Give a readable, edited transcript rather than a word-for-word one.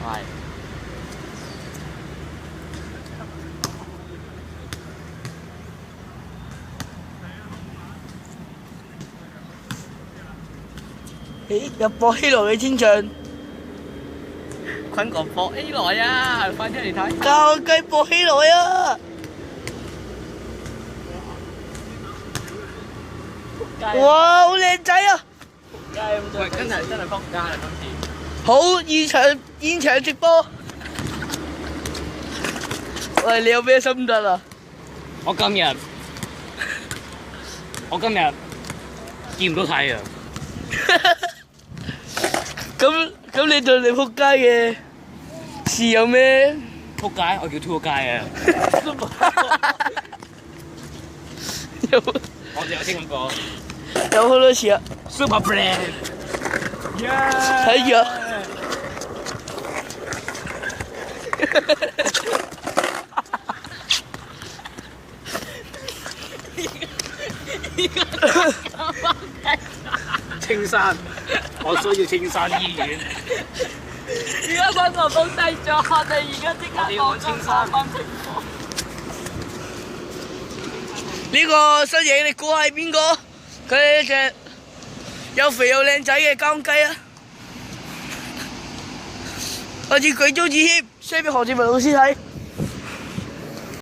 係。咦，入播起來嘅天象，坤哥搏起來啊！快啲嚟睇。教雞播起來啊！哇，好靚仔啊！喂，真係撲街啦今次。好，現場直播。喂，你有咩心得啊？我今日見唔到太陽。咁你對你撲街嘅事有咩？撲街，我叫拖街啊！我哋有聽咁講。有好多次啊！ Super Brand。睇住啊！青山，我需要青山醫院。而家揾我放低咗，我哋而家即刻我青山。呢個身影你估係邊個？佢係一隻又肥又靚仔嘅公雞啊！我似舉足致歉，send俾何志文老師睇。